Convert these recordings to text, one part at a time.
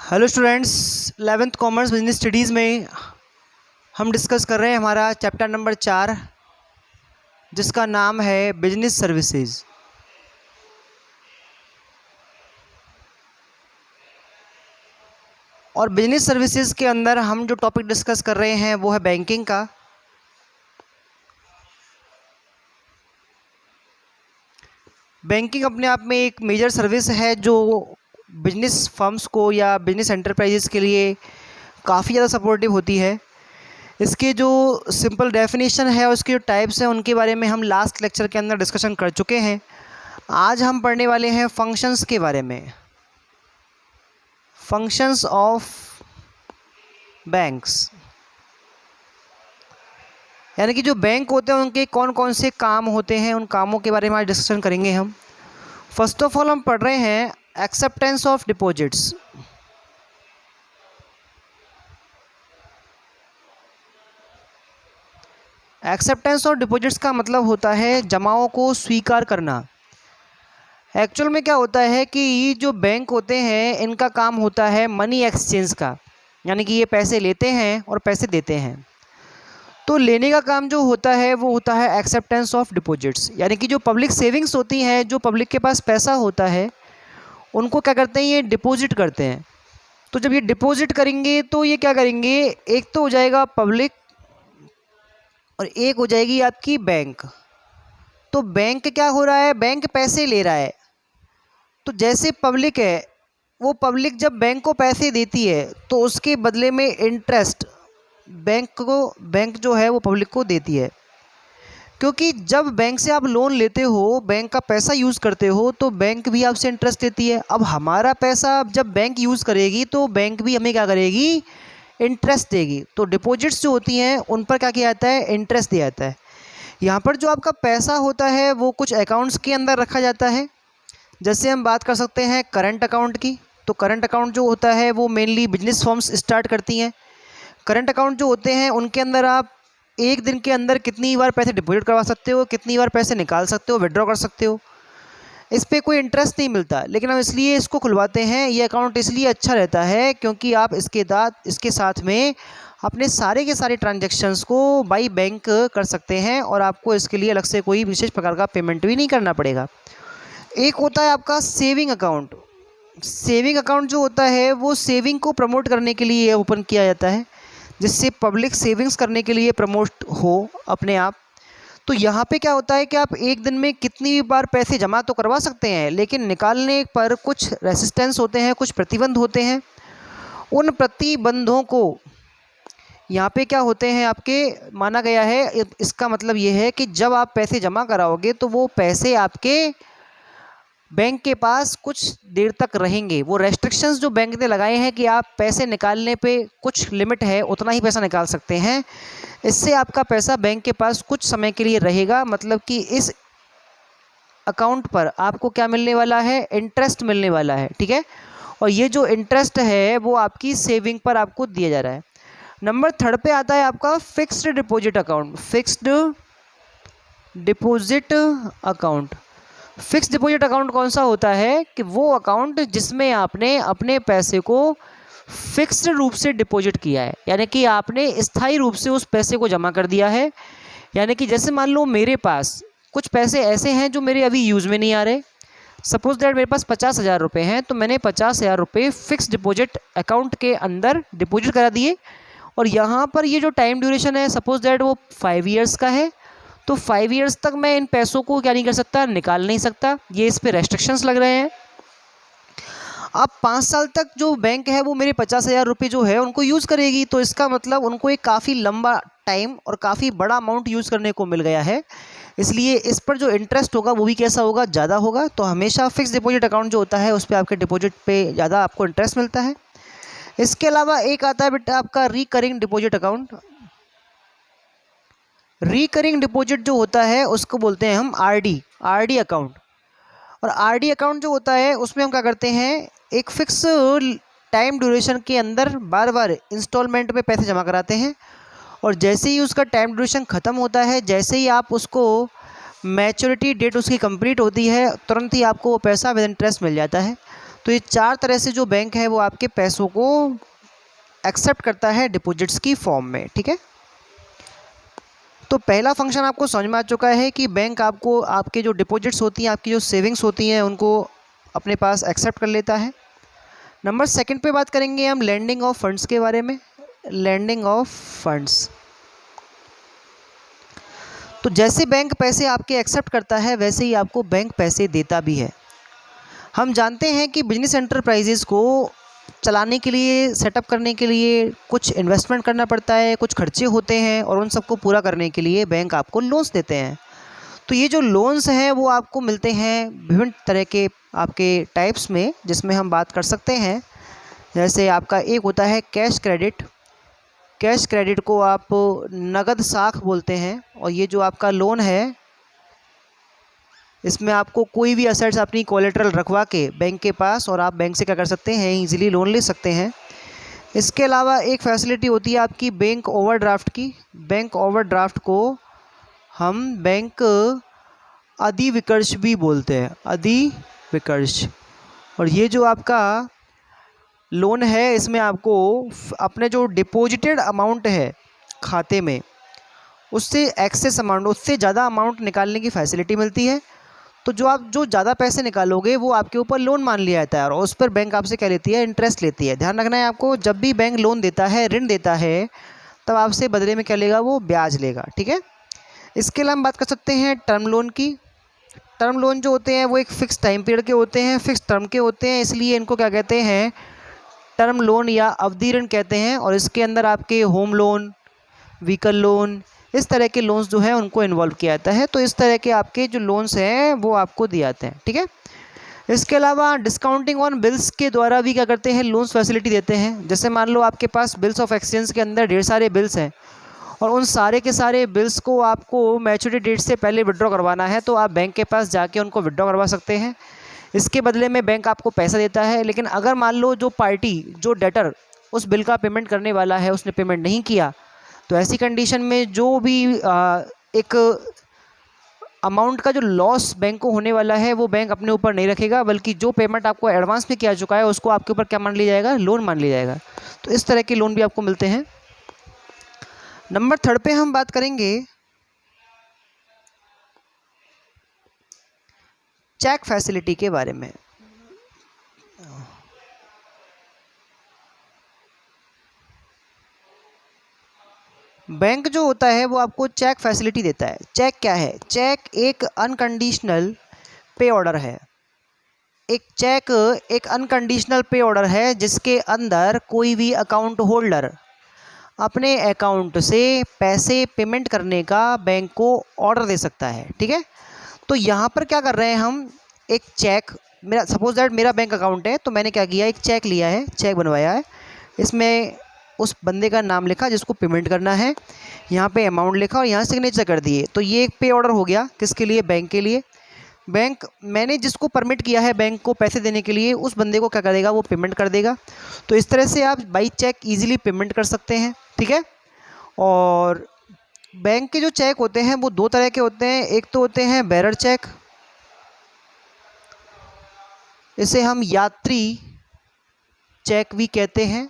Hello students, 11th commerce business studies में हम discuss कर रहे हैं हमारा चैप्टर नंबर 4, जिसका नाम है बिजनेस सर्विसेज। और बिजनेस सर्विसेज के अंदर हम जो टॉपिक डिस्कस कर रहे हैं वो है बैंकिंग का। बैंकिंग अपने आप में एक मेजर सर्विस है जो बिजनेस फर्म्स को या बिजनेस एंटरप्राइजेस के लिए काफ़ी ज़्यादा सपोर्टिव होती है। इसके जो सिंपल डेफिनेशन है और उसके जो टाइप्स हैं उनके बारे में हम लास्ट लेक्चर के अंदर डिस्कशन कर चुके हैं। आज हम पढ़ने वाले हैं फंक्शंस के बारे में, फंक्शंस ऑफ बैंक्स, यानी कि जो बैंक होते हैं उनके कौन कौन से काम होते हैं, उन कामों के बारे में आज डिस्कशन करेंगे हम। फर्स्ट ऑफ ऑल हम पढ़ रहे हैं acceptance of deposits. Acceptance of deposits का मतलब होता है जमाओं को स्वीकार करना। एक्चुअल में क्या होता है कि ये जो बैंक होते हैं इनका काम होता है मनी एक्सचेंज का, यानी कि ये पैसे लेते हैं और पैसे देते हैं। तो लेने का काम जो होता है वो होता है एक्सेप्टेंस ऑफ डिपॉजिट्स, यानी कि जो पब्लिक सेविंग्स होती हैं, जो पब्लिक के पास पैसा होता है उनको क्या करते हैं, ये डिपॉजिट करते हैं। तो जब ये डिपॉजिट करेंगे तो ये क्या करेंगे, एक तो हो जाएगा पब्लिक और एक हो जाएगी आपकी बैंक। तो बैंक क्या हो रहा है, बैंक पैसे ले रहा है। तो जैसे पब्लिक है, वो पब्लिक जब बैंक को पैसे देती है तो उसके बदले में इंटरेस्ट बैंक जो है वो पब्लिक को देती है। क्योंकि जब बैंक से आप लोन लेते हो, बैंक का पैसा यूज़ करते हो, तो बैंक भी आपसे इंटरेस्ट देती है। अब हमारा पैसा जब बैंक यूज़ करेगी तो बैंक भी हमें क्या करेगी, इंटरेस्ट देगी। तो डिपॉजिट्स जो होती हैं उन पर क्या किया जाता है, इंटरेस्ट दिया जाता है। यहाँ पर जो आपका पैसा होता है वो कुछ अकाउंट्स के अंदर रखा जाता है। जैसे हम बात कर सकते हैं करंट अकाउंट की। तो करंट अकाउंट जो होता है वो मेनली बिजनेस फर्म्स स्टार्ट करती हैं। करंट अकाउंट जो होते हैं उनके अंदर आप एक दिन के अंदर कितनी बार पैसे डिपॉजिट करवा सकते हो, कितनी बार पैसे निकाल सकते हो, विड्रॉ कर सकते हो। इस पर कोई इंटरेस्ट नहीं मिलता, लेकिन हम इसलिए इसको खुलवाते हैं। ये अकाउंट इसलिए अच्छा रहता है क्योंकि आप इसके साथ में अपने सारे के सारे ट्रांजैक्शंस को बाई बैंक कर सकते हैं और आपको इसके लिए अलग से कोई विशेष प्रकार का पेमेंट भी नहीं करना पड़ेगा। एक होता है आपका सेविंग अकाउंट। सेविंग अकाउंट जो होता है वो सेविंग को प्रमोट करने के लिए ओपन किया जाता है, जिससे पब्लिक सेविंग्स करने के लिए प्रमोट हो अपने आप। तो यहाँ पे क्या होता है कि आप एक दिन में कितनी बार पैसे जमा तो करवा सकते हैं, लेकिन निकालने पर कुछ रेसिस्टेंस होते हैं, कुछ प्रतिबंध होते हैं। उन प्रतिबंधों को यहाँ पे क्या होते हैं आपके माना गया है। इसका मतलब ये है कि जब आप पैसे जमा कराओगे तो वो पैसे आपके बैंक के पास कुछ देर तक रहेंगे। वो रेस्ट्रिक्शंस जो बैंक ने लगाए हैं कि आप पैसे निकालने पे कुछ लिमिट है, उतना ही पैसा निकाल सकते हैं। इससे आपका पैसा बैंक के पास कुछ समय के लिए रहेगा। मतलब कि इस अकाउंट पर आपको क्या मिलने वाला है, इंटरेस्ट मिलने वाला है, ठीक है। और ये जो इंटरेस्ट है वो आपकी सेविंग पर आपको दिया जा रहा है। नंबर 3 पे आता है आपका fixed deposit account. Fixed deposit account, fixed deposit account कौन सा होता है कि वो अकाउंट जिसमें आपने अपने पैसे को फिक्स्ड रूप से डिपॉजिट किया है, यानी कि आपने स्थायी रूप से उस पैसे को जमा कर दिया है। यानी कि जैसे मान लो मेरे पास कुछ पैसे ऐसे हैं जो मेरे अभी यूज़ में नहीं आ रहे। सपोज दैट मेरे पास 50,000 रुपये हैं, तो मैंने 50,000 रुपये फिक्स्ड डिपॉजिट अकाउंट के अंदर डिपॉजिट करा दिए। और यहाँ पर ये जो टाइम ड्यूरेशन है, सपोज दैट वो 5 ईयर्स का है। तो 5 ईयर्स तक मैं इन पैसों को क्या नहीं कर सकता, निकाल नहीं सकता। ये इस पे रेस्ट्रिक्शंस लग रहे हैं। अब 5 साल तक जो बैंक है वो मेरे 50,000 रुपये जो है उनको यूज़ करेगी। तो इसका मतलब उनको एक काफ़ी लंबा टाइम और काफ़ी बड़ा अमाउंट यूज़ करने को मिल गया है। इसलिए इस पर जो इंटरेस्ट होगा वो भी कैसा होगा, ज़्यादा होगा। तो हमेशा फिक्स डिपॉजिट अकाउंट जो होता है उस पर आपके डिपॉजिट पे ज़्यादा आपको इंटरेस्ट मिलता है। इसके अलावा एक आता है बेटा आपका recurring deposit account. Recurring deposit जो होता है उसको बोलते हैं हम आरडी अकाउंट। और आरडी अकाउंट जो होता है उसमें हम क्या करते हैं, एक फिक्स टाइम ड्यूरेशन के अंदर बार बार इंस्टॉलमेंट में पैसे जमा कराते हैं। और जैसे ही उसका टाइम ड्यूरेशन ख़त्म होता है, जैसे ही आप उसको मैच्योरिटी डेट उसकी कंप्लीट होती है, तुरंत ही आपको वो पैसा विद इंटरेस्ट मिल जाता है। तो ये 4 तरह से जो बैंक है वो आपके पैसों को एक्सेप्ट करता है डिपॉजिट्स की फॉर्म में, ठीक है। तो पहला फंक्शन आपको समझ में आ चुका है कि बैंक आपको आपके जो डिपॉजिट्स होती हैं, आपकी जो सेविंग्स होती हैं, उनको अपने पास एक्सेप्ट कर लेता है। नंबर सेकंड पे बात करेंगे हम लैंडिंग ऑफ फंड्स के बारे में। लैंडिंग ऑफ फंड्स, तो जैसे बैंक पैसे आपके एक्सेप्ट करता है वैसे ही आपको बैंक पैसे देता भी है। हम जानते हैं कि बिजनेस एंटरप्राइजेज़ को चलाने के लिए, सेटअप करने के लिए कुछ इन्वेस्टमेंट करना पड़ता है, कुछ खर्चे होते हैं, और उन सबको पूरा करने के लिए बैंक आपको लोन्स देते हैं। तो ये जो लोन्स हैं वो आपको मिलते हैं विभिन्न तरह के आपके टाइप्स में, जिसमें हम बात कर सकते हैं। जैसे आपका एक होता है कैश क्रेडिट। कैश क्रेडिट को आप नगद साख बोलते हैं, और ये जो आपका लोन है इसमें आपको कोई भी असेट्स अपनी कोलेटरल रखवा के बैंक के पास, और आप बैंक से क्या कर सकते हैं, इजीली लोन ले सकते हैं। इसके अलावा एक फैसिलिटी होती है आपकी बैंक ओवरड्राफ्ट की। बैंक ओवरड्राफ्ट को हम बैंक अधिविकर्ष भी बोलते हैं, अधिविकर्ष। और ये जो आपका लोन है इसमें आपको अपने जो डिपॉजिटेड अमाउंट है खाते में, उससे एक्सेस अमाउंट, उससे ज़्यादा अमाउंट निकालने की फैसिलिटी मिलती है। तो जो ज़्यादा पैसे निकालोगे वो आपके ऊपर लोन मान लिया जाता है, और उस पर बैंक आपसे क्या लेती है, इंटरेस्ट लेती है। ध्यान रखना है आपको, जब भी बैंक लोन देता है, ऋण देता है, तब आपसे बदले में क्या लेगा, वो ब्याज लेगा, ठीक है। इसके अलावा हम बात कर सकते हैं टर्म लोन की। टर्म लोन जो होते हैं वो एक फ़िक्स टाइम पीरियड के होते हैं, फ़िक्स टर्म के होते हैं, इसलिए इनको क्या कहते हैं, टर्म लोन या अवधि ऋण कहते हैं। और इसके अंदर आपके होम लोन, व्हीकल लोन, इस तरह के लोन्स जो हैं उनको इन्वॉल्व किया जाता है। तो इस तरह के आपके जो लोन्स हैं वो आपको दिए जाते हैं, ठीक है। इसके अलावा डिस्काउंटिंग ऑन बिल्स के द्वारा भी क्या करते हैं, लोन्स फैसिलिटी देते हैं। जैसे मान लो आपके पास बिल्स ऑफ एक्सचेंज के अंदर ढेर सारे बिल्स हैं, और उन सारे के सारे बिल्स को आपको मैच्योरिटी डेट से पहले विड्रॉ करवाना है, तो आप बैंक के पास जाके उनको विड्रॉ करवा सकते हैं। इसके बदले में बैंक आपको पैसा देता है। लेकिन अगर मान लो जो पार्टी, जो डेटर उस बिल का पेमेंट करने वाला है, उसने पेमेंट नहीं किया, तो ऐसी कंडीशन में जो भी एक अमाउंट का जो लॉस बैंक को होने वाला है वो बैंक अपने ऊपर नहीं रखेगा, बल्कि जो पेमेंट आपको एडवांस में किया चुका है उसको आपके ऊपर क्या मान लिया जाएगा, लोन मान लिया जाएगा। तो इस तरह के लोन भी आपको मिलते हैं। नंबर थर्ड पे हम बात करेंगे चेक फैसिलिटी के बारे में। बैंक जो होता है वो आपको चेक फैसिलिटी देता है। चेक क्या है, चेक एक अनकंडीशनल पे ऑर्डर है। एक चेक एक अनकंडीशनल पे ऑर्डर है जिसके अंदर कोई भी अकाउंट होल्डर अपने अकाउंट से पैसे पेमेंट करने का बैंक को ऑर्डर दे सकता है, ठीक है। तो यहाँ पर क्या कर रहे हैं हम, एक चेक, मेरा सपोज दैट मेरा बैंक अकाउंट है, तो मैंने क्या किया, एक चेक लिया है, चेक बनवाया है, इसमें उस बंदे का नाम लिखा जिसको पेमेंट करना है, यहाँ पे अमाउंट लिखा और यहाँ सिग्नेचर कर दिए। तो ये एक पे ऑर्डर हो गया, किसके लिए, बैंक के लिए। बैंक, मैंने जिसको परमिट किया है बैंक को पैसे देने के लिए, उस बंदे को क्या करेगा, वो पेमेंट कर देगा। तो इस तरह से आप बाई चेक ईजिली पेमेंट कर सकते हैं, ठीक है। और बैंक के जो चेक होते हैं वो दो तरह के होते हैं। एक तो होते हैं बेरर चेक, इसे हम यात्री चेक भी कहते हैं,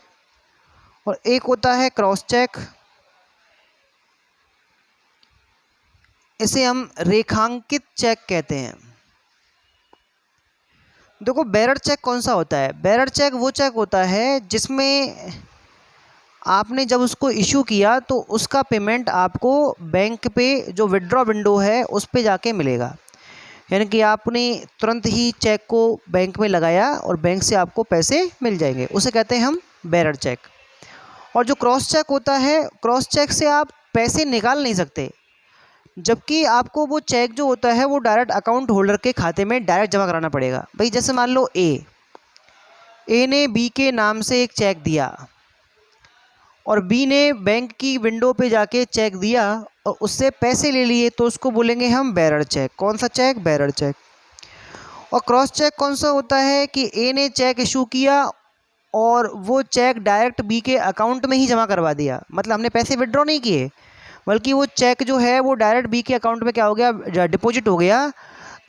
और एक होता है क्रॉस चेक, इसे हम रेखांकित चेक कहते हैं। देखो बेरर चेक कौन सा होता है, बेरर चेक वो चेक होता है जिसमें आपने जब उसको इशू किया तो उसका पेमेंट आपको बैंक पे जो विड्रॉ विंडो है उस पे जाके मिलेगा। यानी कि आपने तुरंत ही चेक को बैंक में लगाया और बैंक से आपको पैसे मिल जाएंगे, उसे कहते हैं हम बेरर चेक। और जो क्रॉस चेक होता है, क्रॉस चेक से आप पैसे निकाल नहीं सकते, जबकि आपको वो चेक जो होता है वो डायरेक्ट अकाउंट होल्डर के खाते में डायरेक्ट जमा कराना पड़ेगा। भाई जैसे मान लो ए ने बी के नाम से एक चेक दिया, और बी ने बैंक की विंडो पे जाके चेक दिया और उससे पैसे ले लिए, तो उसको बोलेंगे हम बेरर चेक। कौन सा चेक, बेरर चेक। और क्रॉस चेक कौन सा होता है कि ए ने चेक इशू किया और वो चेक डायरेक्ट बी के अकाउंट में ही जमा करवा दिया, मतलब हमने पैसे विड्रॉ नहीं किए, बल्कि वो चेक जो है वो डायरेक्ट बी के अकाउंट में क्या हो गया, डिपॉजिट हो गया।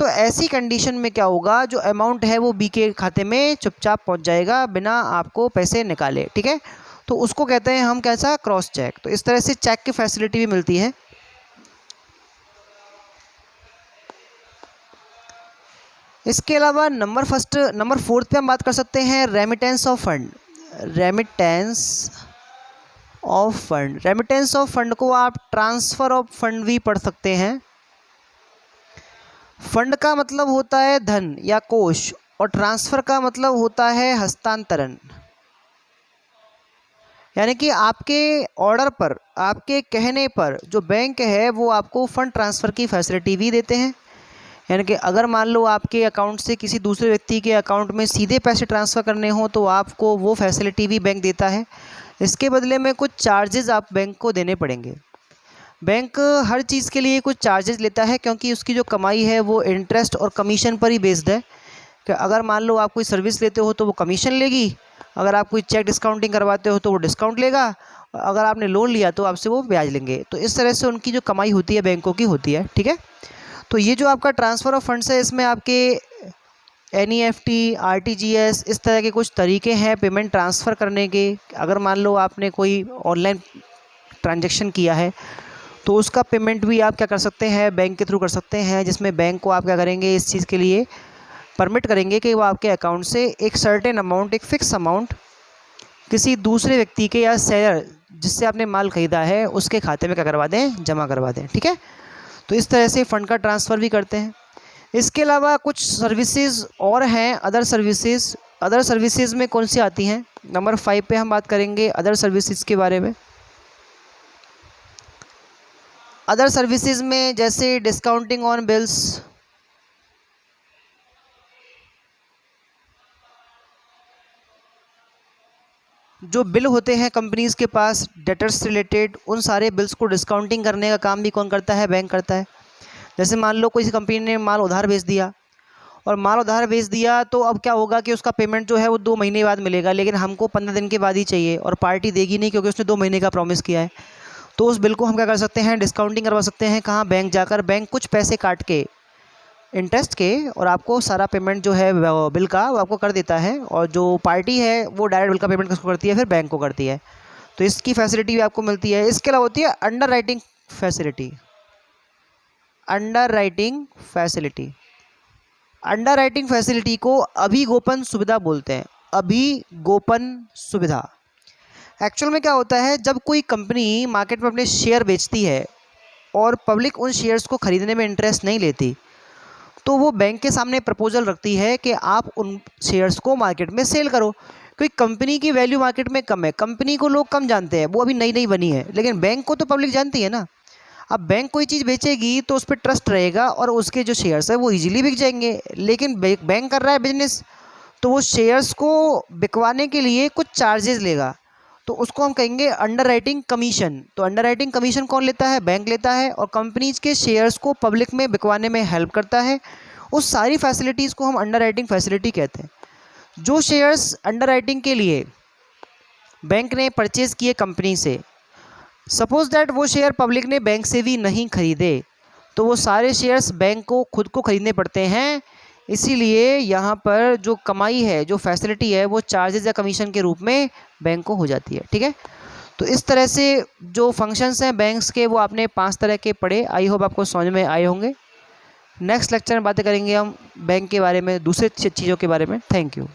तो ऐसी कंडीशन में क्या होगा, जो अमाउंट है वो बी के खाते में चुपचाप पहुंच जाएगा बिना आपको पैसे निकाले, ठीक है। तो उसको कहते हैं हम कैसा, क्रॉस चेक। तो इस तरह से चेक की फैसिलिटी भी मिलती है। इसके अलावा नंबर 4 पे हम बात कर सकते हैं remittance of fund. Remittance of fund को आप ट्रांसफ़र ऑफ फंड भी पढ़ सकते हैं। फंड का मतलब होता है धन या कोष, और ट्रांसफ़र का मतलब होता है हस्तांतरण। यानी कि आपके ऑर्डर पर, आपके कहने पर जो बैंक है वो आपको फ़ंड ट्रांसफ़र की फैसिलिटी भी देते हैं। यानी कि अगर मान लो आपके अकाउंट से किसी दूसरे व्यक्ति के अकाउंट में सीधे पैसे ट्रांसफ़र करने हो तो आपको वो फैसिलिटी भी बैंक देता है। इसके बदले में कुछ चार्जेज़ आप बैंक को देने पड़ेंगे। बैंक हर चीज़ के लिए कुछ चार्जेज़ लेता है, क्योंकि उसकी जो कमाई है वो इंटरेस्ट और कमीशन पर ही बेस्ड है। कि अगर मान लो आप कोई सर्विस लेते हो तो वो कमीशन लेगी, अगर आप कोई चेक डिस्काउंटिंग करवाते हो तो वो डिस्काउंट लेगा, अगर आपने लोन लिया तो आपसे वो ब्याज लेंगे। तो इस तरह से उनकी जो कमाई होती है बैंकों की होती है, ठीक है। तो ये जो आपका ट्रांसफ़र ऑफ फंड्स है, इसमें आपके NEFT, RTGS इस तरह के कुछ तरीके हैं पेमेंट ट्रांसफ़र करने के। अगर मान लो आपने कोई ऑनलाइन ट्रांजैक्शन किया है तो उसका पेमेंट भी आप क्या कर सकते हैं, बैंक के थ्रू कर सकते हैं, जिसमें बैंक को आप क्या करेंगे, इस चीज़ के लिए परमिट करेंगे कि वो आपके अकाउंट से एक सर्टेन अमाउंट, एक फ़िक्स अमाउंट किसी दूसरे व्यक्ति के या सेलर जिससे आपने माल ख़रीदा है उसके खाते में क्या करवा दें, जमा करवा दें, ठीक है। तो इस तरह से फ़ंड का ट्रांसफ़र भी करते हैं। इसके अलावा कुछ सर्विसेज और हैं, अदर सर्विसेज में कौन सी आती हैं, नंबर 5 पे हम बात करेंगे अदर सर्विसेज के बारे में। अदर सर्विसेज में जैसे डिस्काउंटिंग ऑन बिल्स, जो बिल होते हैं कंपनीज़ के पास डेटर्स से रिलेटेड, उन सारे बिल्स को डिस्काउंटिंग करने का काम भी कौन करता है, बैंक करता है। जैसे मान लो कोई कंपनी ने माल उधार बेच दिया, और माल उधार बेच दिया तो अब क्या होगा कि उसका पेमेंट जो है वो 2 महीने बाद मिलेगा, लेकिन हमको 15 दिन के बाद ही चाहिए, और पार्टी देगी नहीं क्योंकि उसने 2 महीने का प्रॉमिस किया है। तो उस बिल को हम क्या कर सकते हैं, डिस्काउंटिंग करवा सकते हैं। कहाँ, बैंक जाकर बैंक कुछ पैसे काट के इंटरेस्ट के, और आपको सारा पेमेंट जो है बिल का वो आपको कर देता है, और जो पार्टी है वो डायरेक्ट बिल का पेमेंट किसको करती है, फिर बैंक को करती है। तो इसकी फैसिलिटी भी आपको मिलती है। इसके अलावा होती है under writing facility. Under writing facility को अभिगोपन सुविधा बोलते हैं। अभिगोपन सुविधा एक्चुअल में क्या होता है, जब कोई कंपनी मार्केट में अपने शेयर बेचती है और पब्लिक उन शेयर्स को ख़रीदने में इंटरेस्ट नहीं लेती, तो वो बैंक के सामने प्रपोजल रखती है कि आप उन शेयर्स को मार्केट में सेल करो। क्योंकि कंपनी की वैल्यू मार्केट में कम है, कंपनी को लोग कम जानते हैं, वो अभी नई नई बनी है, लेकिन बैंक को तो पब्लिक जानती है ना। अब बैंक कोई चीज़ बेचेगी तो उस पर ट्रस्ट रहेगा और उसके जो शेयर्स है वो इजीली बिक जाएंगे। लेकिन बैंक कर रहा है बिजनेस, तो वो शेयर्स को बिकवाने के लिए कुछ चार्जेस लेगा, तो उसको हम कहेंगे अंडर राइटिंग कमीशन। तो अंडर राइटिंग कमीशन कौन लेता है, बैंक लेता है, और कंपनीज के शेयर्स को पब्लिक में बिकवाने में हेल्प करता है। उस सारी फैसिलिटीज़ को हम अंडर राइटिंग फैसिलिटी कहते हैं। जो शेयर्स अंडर राइटिंग के लिए बैंक ने परचेज़ किए कंपनी से, सपोज दैट वो शेयर पब्लिक ने बैंक से भी नहीं खरीदे, तो वो सारे शेयर्स बैंक को खुद को खरीदने पड़ते हैं। इसीलिए यहाँ पर जो कमाई है, जो फैसिलिटी है, वो चार्जेस या कमीशन के रूप में बैंक को हो जाती है, ठीक है। तो इस तरह से जो फंक्शंस हैं बैंक्स के, वो आपने 5 तरह के पढ़े। आई होप आपको समझ में आए होंगे। नेक्स्ट लेक्चर में बातें करेंगे हम बैंक के बारे में, दूसरे चीज़ों के बारे में। Thank you.